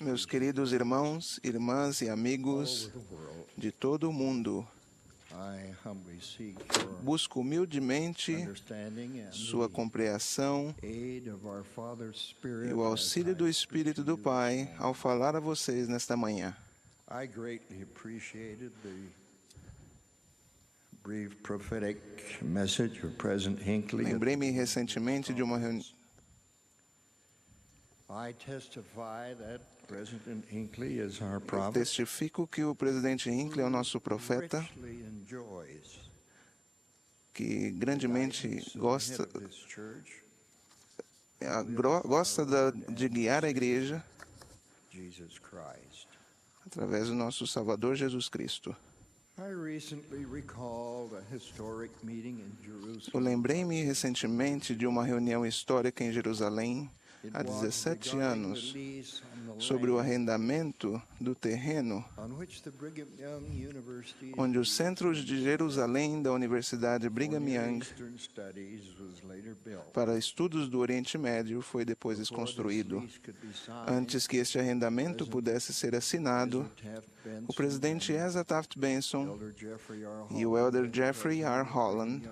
Meus queridos irmãos, irmãs e amigos de todo o mundo, busco humildemente sua compreensão e o auxílio do Espírito do Pai ao falar a vocês nesta manhã. Lembrei-me recentemente de uma reunião. Eu testifico que o presidente Hinckley é o nosso profeta, que grandemente gosta de guiar a igreja através do nosso Salvador Jesus Cristo. Eu lembrei-me recentemente de uma reunião histórica em Jerusalém, há 17 anos, sobre o arrendamento do terreno onde o Centro de Jerusalém da Universidade Brigham Young para estudos do Oriente Médio foi depois construído. Antes que este arrendamento pudesse ser assinado, o presidente Asa Taft Benson e o elder Jeffrey R. Holland,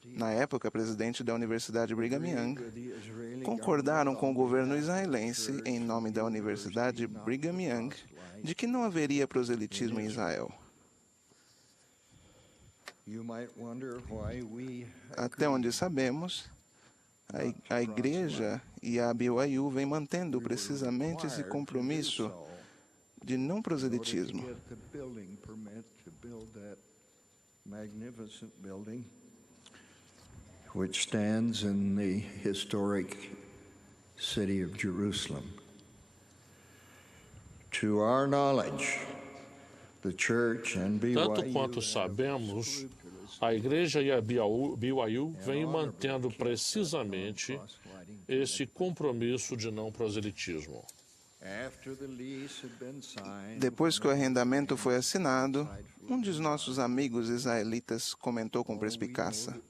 na época presidente da Universidade Brigham Young, concordaram com o governo israelense, em nome da Universidade Brigham Young, de que não haveria proselitismo em Israel. Até onde sabemos, a igreja e a BYU vem mantendo precisamente esse compromisso de não proselitismo. Which stands in the historic city of Jerusalem. To our knowledge, the church and BYU, tanto quanto sabemos, a igreja e a BYU vêm mantendo precisamente esse compromisso de não proselitismo. Depois que o arrendamento foi assinado, um dos nossos amigos israelitas comentou com perspicácia: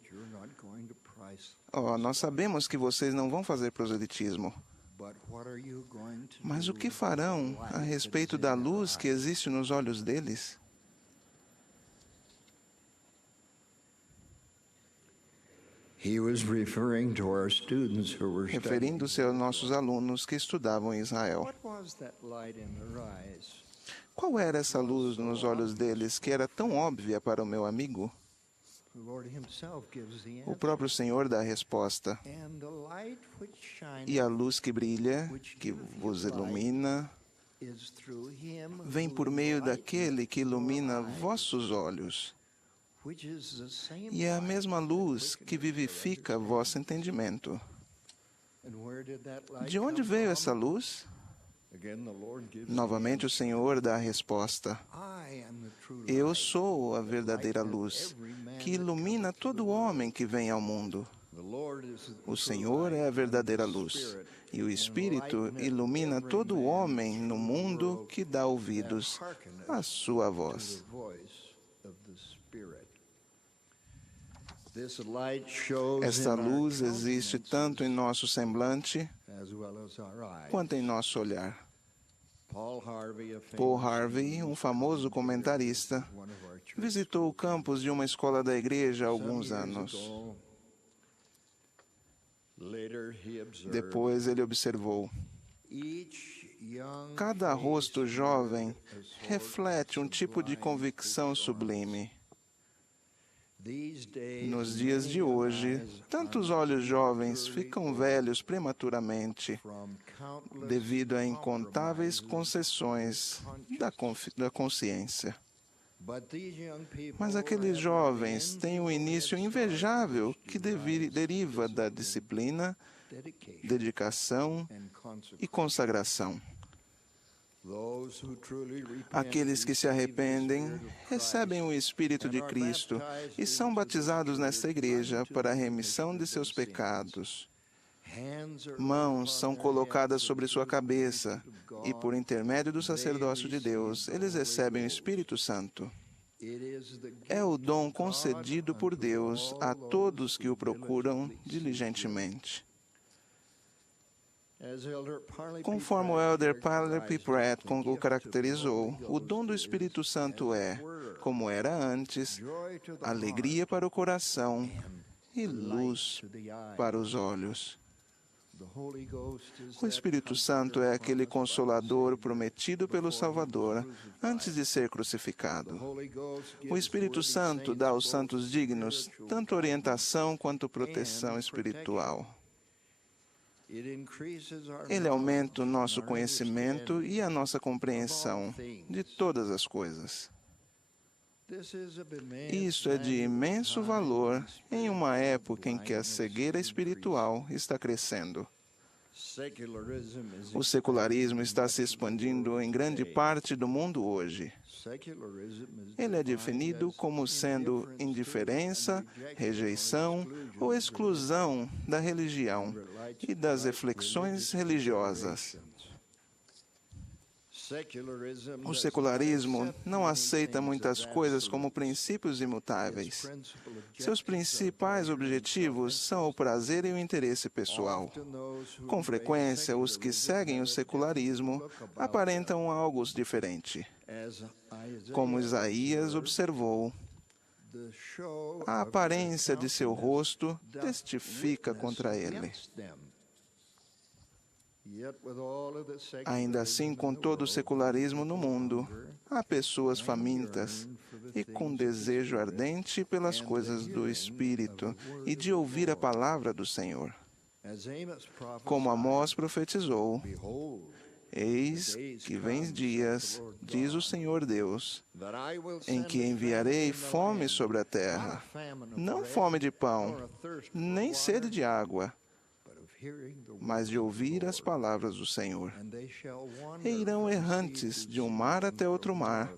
nós sabemos que vocês não vão fazer proselitismo, mas o que farão a respeito da luz que existe nos olhos deles? Referindo-se aos nossos alunos que estudavam em Israel. Qual era essa luz nos olhos deles que era tão óbvia para o meu amigo? O próprio Senhor dá a resposta. E a luz que brilha, que vos ilumina, vem por meio daquele que ilumina vossos olhos. E é a mesma luz que vivifica vosso entendimento. De onde veio essa luz? Novamente o Senhor dá a resposta. Eu sou a verdadeira luz, que ilumina todo homem que vem ao mundo. O Senhor é a verdadeira luz, e o Espírito ilumina todo homem no mundo que dá ouvidos à sua voz. Esta luz existe tanto em nosso semblante quanto em nosso olhar. Paul Harvey, um famoso comentarista, visitou o campus de uma escola da igreja há alguns anos. Depois ele observou: cada rosto jovem reflete um tipo de convicção sublime. Nos dias de hoje, tantos olhos jovens ficam velhos prematuramente devido a incontáveis concessões da consciência. Mas aqueles jovens têm um início invejável que deriva da disciplina, dedicação e consagração. Aqueles que se arrependem recebem o Espírito de Cristo e são batizados nesta igreja para a remissão de seus pecados. Mãos são colocadas sobre sua cabeça e, por intermédio do sacerdócio de Deus, eles recebem o Espírito Santo. É o dom concedido por Deus a todos que o procuram diligentemente. Conforme o Elder Parley P. Pratt o caracterizou, o dom do Espírito Santo é, como era antes, alegria para o coração e luz para os olhos. O Espírito Santo é aquele Consolador prometido pelo Salvador antes de ser crucificado. O Espírito Santo dá aos santos dignos tanto orientação quanto proteção espiritual. Ele aumenta o nosso conhecimento e a nossa compreensão de todas as coisas. Isso é de imenso valor em uma época em que a cegueira espiritual está crescendo. O secularismo está se expandindo em grande parte do mundo hoje. Ele é definido como sendo indiferença, rejeição ou exclusão da religião e das reflexões religiosas. O secularismo não aceita muitas coisas como princípios imutáveis. Seus principais objetivos são o prazer e o interesse pessoal. Com frequência, os que seguem o secularismo aparentam algo diferente. Como Isaías observou, a aparência de seu rosto testifica contra ele. Ainda assim, com todo o secularismo no mundo, há pessoas famintas e com desejo ardente pelas coisas do Espírito e de ouvir a palavra do Senhor. Como Amós profetizou, eis que vêm dias, diz o Senhor Deus, em que enviarei fome sobre a terra, não fome de pão, nem sede de água, mas de ouvir as palavras do Senhor. E irão errantes de um mar até outro mar,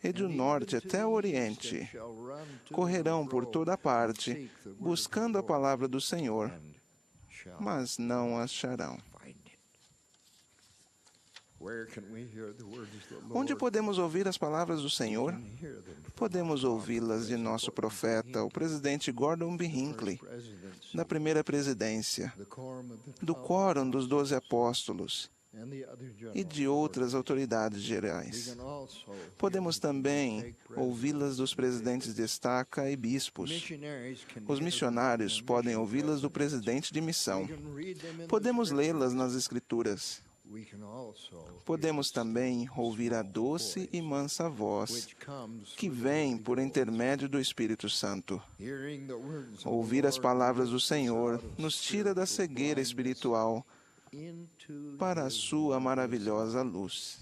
e do norte até o oriente. Correrão por toda parte, buscando a palavra do Senhor, mas não a acharão. Onde podemos ouvir as palavras do Senhor? Podemos ouvi-las de nosso profeta, o presidente Gordon B. Hinckley, da primeira presidência, do Quórum dos 12 Apóstolos e de outras autoridades gerais. Podemos também ouvi-las dos presidentes de estaca e bispos. Os missionários podem ouvi-las do presidente de missão. Podemos lê-las nas Escrituras. Podemos também ouvir a doce e mansa voz que vem por intermédio do Espírito Santo. Ouvir as palavras do Senhor nos tira da cegueira espiritual para a sua maravilhosa luz.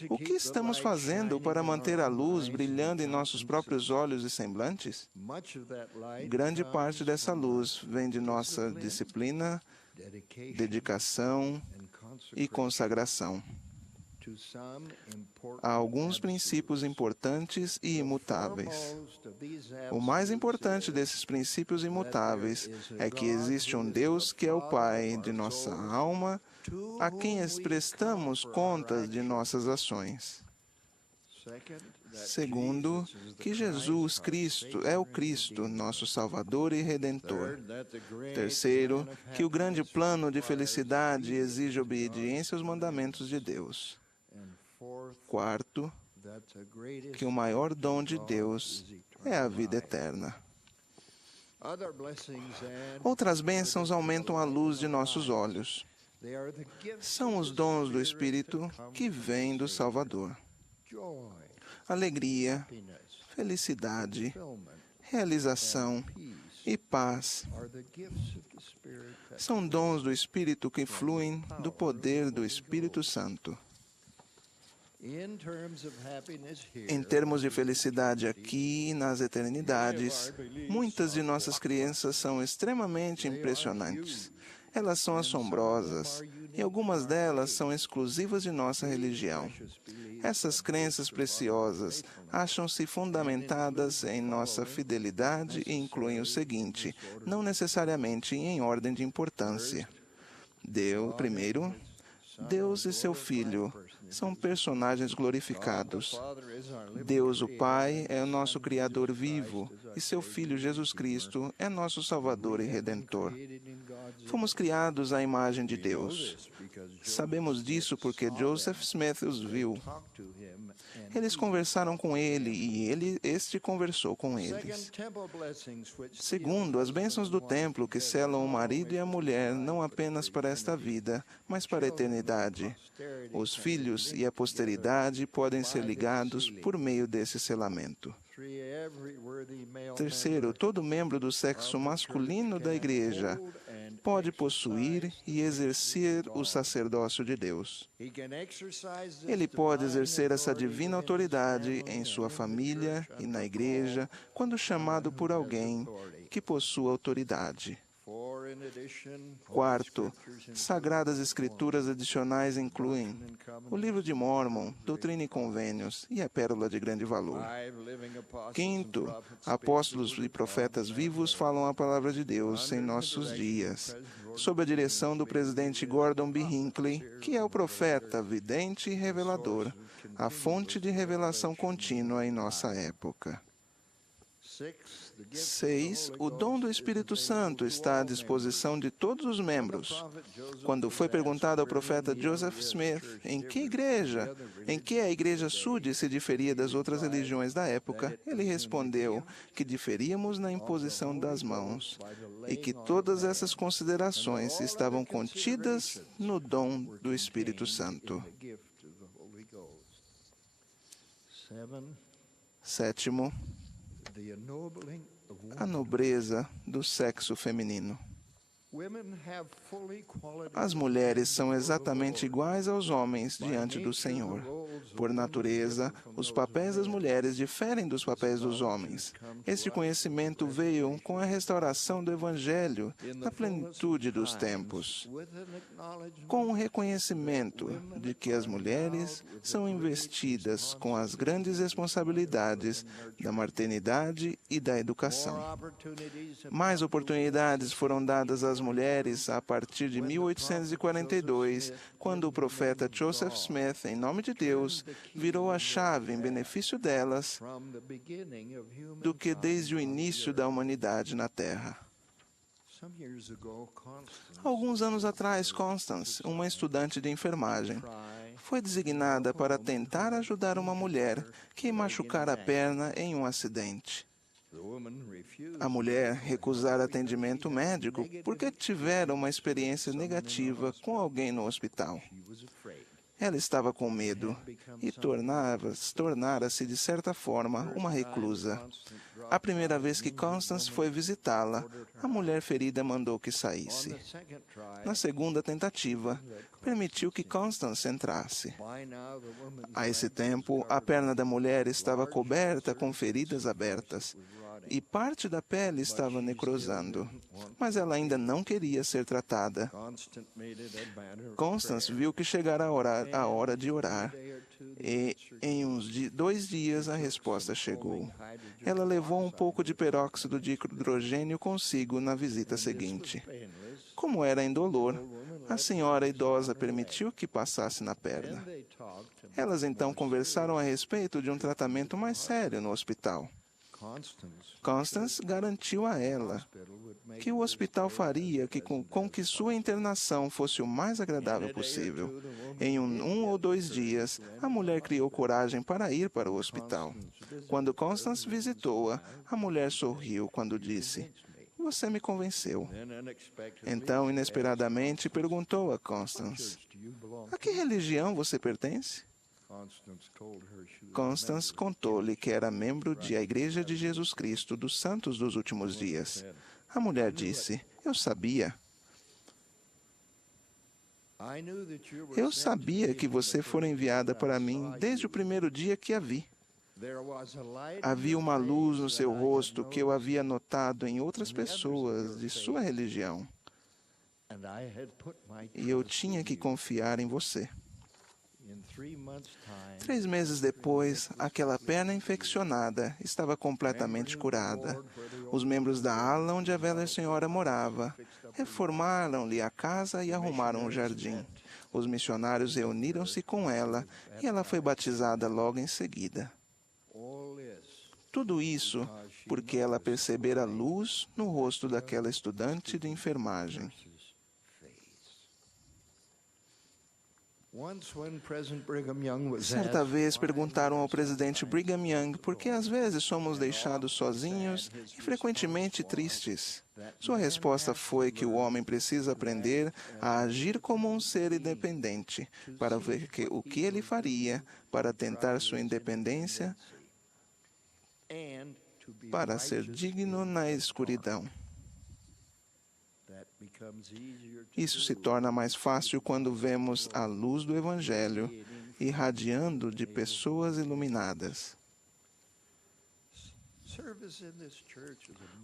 O que estamos fazendo para manter a luz brilhando em nossos próprios olhos e semblantes? Grande parte dessa luz vem de nossa disciplina, dedicação e consagração. Há alguns princípios importantes e imutáveis. O mais importante desses princípios imutáveis é que existe um Deus que é o Pai de nossa alma, a quem prestamos contas de nossas ações. Segundo, que Jesus Cristo é o Cristo, nosso Salvador e Redentor. Terceiro, que o grande plano de felicidade exige obediência aos mandamentos de Deus. Quarto, que o maior dom de Deus é a vida eterna. Outras bênçãos aumentam a luz de nossos olhos. São os dons do Espírito que vêm do Salvador. Alegria, felicidade, realização e paz são dons do Espírito que fluem do poder do Espírito Santo. Em termos de felicidade aqui e nas eternidades, muitas de nossas crenças são extremamente impressionantes. Elas são assombrosas e algumas delas são exclusivas de nossa religião. Essas crenças preciosas acham-se fundamentadas em nossa fidelidade e incluem o seguinte, não necessariamente em ordem de importância. Primeiro, Deus e seu Filho são personagens glorificados. Deus, o Pai, é o nosso Criador vivo, e seu Filho Jesus Cristo é nosso Salvador e Redentor. Fomos criados à imagem de Deus. Sabemos disso porque Joseph Smith os viu. Eles conversaram com ele e este conversou com eles. Segundo, as bênçãos do templo que selam o marido e a mulher não apenas para esta vida, mas para a eternidade. Os filhos e a posteridade podem ser ligados por meio desse selamento. Terceiro, todo membro do sexo masculino da igreja pode possuir e exercer o sacerdócio de Deus. Ele pode exercer essa divina autoridade em sua família e na igreja quando chamado por alguém que possua autoridade. Quarto, sagradas escrituras adicionais incluem o Livro de Mórmon, Doutrina e Convênios e a Pérola de Grande Valor. Quinto, apóstolos e profetas vivos falam a palavra de Deus em nossos dias, sob a direção do presidente Gordon B. Hinckley, que é o profeta, vidente e revelador, a fonte de revelação contínua em nossa época. 6. O dom do Espírito Santo está à disposição de todos os membros. Quando foi perguntado ao profeta Joseph Smith em que a igreja Sud se diferia das outras religiões da época, ele respondeu que diferíamos na imposição das mãos e que todas essas considerações estavam contidas no dom do Espírito Santo. Sétimo, a nobreza do sexo feminino. As mulheres são exatamente iguais aos homens diante do Senhor. Por natureza, os papéis das mulheres diferem dos papéis dos homens. Este conhecimento veio com a restauração do Evangelho na plenitude dos tempos, com o reconhecimento de que as mulheres são investidas com as grandes responsabilidades da maternidade e da educação. Mais oportunidades foram dadas às mulheres a partir de 1842, quando o profeta Joseph Smith, em nome de Deus, virou a chave em benefício delas do que desde o início da humanidade na Terra. Alguns anos atrás, Constance, uma estudante de enfermagem, foi designada para tentar ajudar uma mulher que machucara a perna em um acidente. A mulher recusara atendimento médico porque tivera uma experiência negativa com alguém no hospital. Ela estava com medo e tornara-se, de certa forma, uma reclusa. A primeira vez que Constance foi visitá-la, a mulher ferida mandou que saísse. Na segunda tentativa, permitiu que Constance entrasse. A esse tempo, a perna da mulher estava coberta com feridas abertas e parte da pele estava necrosando, mas ela ainda não queria ser tratada. Constance viu que chegara a hora de orar e, em uns 2 dias, a resposta chegou. Ela levou um pouco de peróxido de hidrogênio consigo na visita seguinte. Como era indolor, a senhora idosa permitiu que passasse na perna. Elas então conversaram a respeito de um tratamento mais sério no hospital. Constance garantiu a ela que o hospital faria com que sua internação fosse o mais agradável possível. Em um ou 2 dias, a mulher criou coragem para ir para o hospital. Quando Constance visitou-a, a mulher sorriu quando disse: "Você me convenceu." Então, inesperadamente, perguntou a Constance: "A que religião você pertence?" Constance contou-lhe que era membro da Igreja de Jesus Cristo dos Santos dos Últimos Dias. A mulher disse: "Eu sabia. Eu sabia que você fora enviada para mim desde o primeiro dia que a vi. Havia uma luz no seu rosto que eu havia notado em outras pessoas de sua religião. E eu tinha que confiar em você." 3 meses depois, aquela perna infeccionada estava completamente curada. Os membros da ala onde a velha senhora morava reformaram-lhe a casa e arrumaram o jardim. Os missionários reuniram-se com ela e ela foi batizada logo em seguida. Tudo isso porque ela percebera luz no rosto daquela estudante de enfermagem. Certa vez perguntaram ao presidente Brigham Young por que às vezes somos deixados sozinhos e frequentemente tristes. Sua resposta foi que o homem precisa aprender a agir como um ser independente, para ver o que ele faria para tentar sua independência, para ser digno na escuridão. Isso se torna mais fácil quando vemos a luz do Evangelho irradiando de pessoas iluminadas.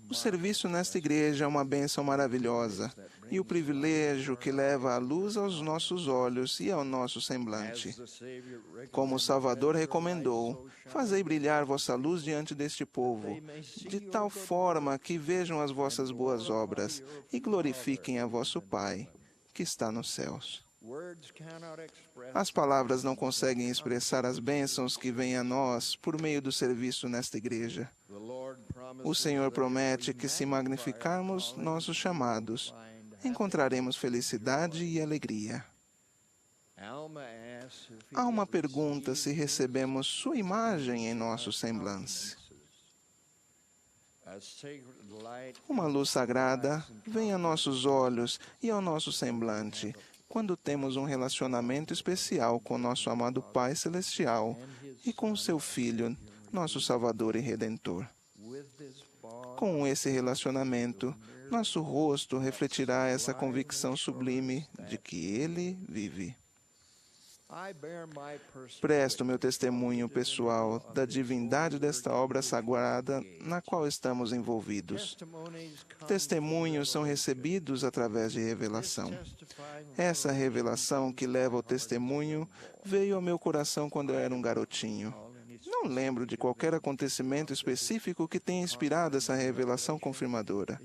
O serviço nesta igreja é uma bênção maravilhosa e o privilégio que leva a luz aos nossos olhos e ao nosso semblante. Como o Salvador recomendou, fazei brilhar vossa luz diante deste povo, de tal forma que vejam as vossas boas obras e glorifiquem a vosso Pai, que está nos céus. As palavras não conseguem expressar as bênçãos que vêm a nós por meio do serviço nesta igreja. O Senhor promete que, se magnificarmos nossos chamados, encontraremos felicidade e alegria. Alma pergunta se recebemos sua imagem em nosso semblante. Uma luz sagrada vem a nossos olhos e ao nosso semblante quando temos um relacionamento especial com nosso amado Pai Celestial e com seu Filho, nosso Salvador e Redentor. Com esse relacionamento, nosso rosto refletirá essa convicção sublime de que Ele vive. Presto meu testemunho pessoal da divindade desta obra sagrada na qual estamos envolvidos. Testemunhos são recebidos através de revelação. Essa revelação que leva ao testemunho veio ao meu coração quando eu era um garotinho. Não lembro de qualquer acontecimento específico que tenha inspirado essa revelação confirmadora.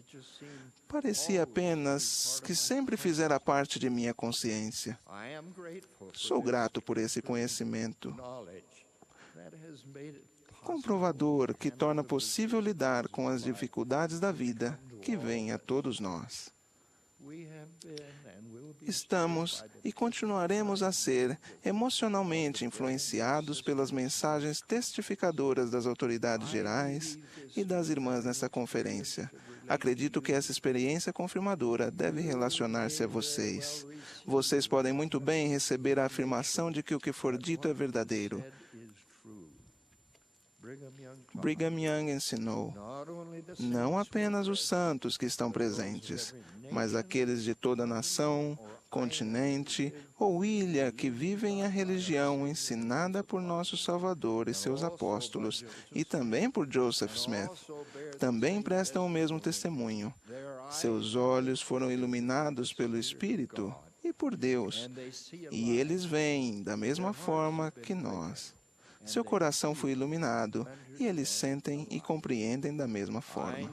Parecia apenas que sempre fizera parte de minha consciência. Sou grato por esse conhecimento comprovador que torna possível lidar com as dificuldades da vida que vêm a todos nós. Estamos e continuaremos a ser emocionalmente influenciados pelas mensagens testificadoras das autoridades gerais e das irmãs nessa conferência. Acredito que essa experiência confirmadora deve relacionar-se a vocês. Vocês podem muito bem receber a afirmação de que o que for dito é verdadeiro. Brigham Young ensinou, não apenas os santos que estão presentes, mas aqueles de toda nação, continente ou ilha que vivem a religião ensinada por nosso Salvador e seus apóstolos, e também por Joseph Smith, também prestam o mesmo testemunho. Seus olhos foram iluminados pelo Espírito e por Deus, e eles veem da mesma forma que nós. Seu coração foi iluminado, e eles sentem e compreendem da mesma forma.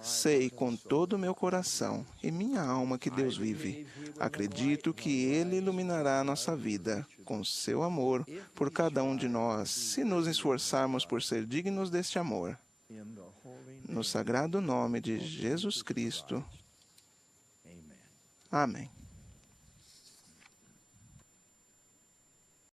Sei com todo o meu coração e minha alma que Deus vive. Acredito que Ele iluminará a nossa vida com seu amor por cada um de nós, se nos esforçarmos por ser dignos deste amor. No sagrado nome de Jesus Cristo. Amém.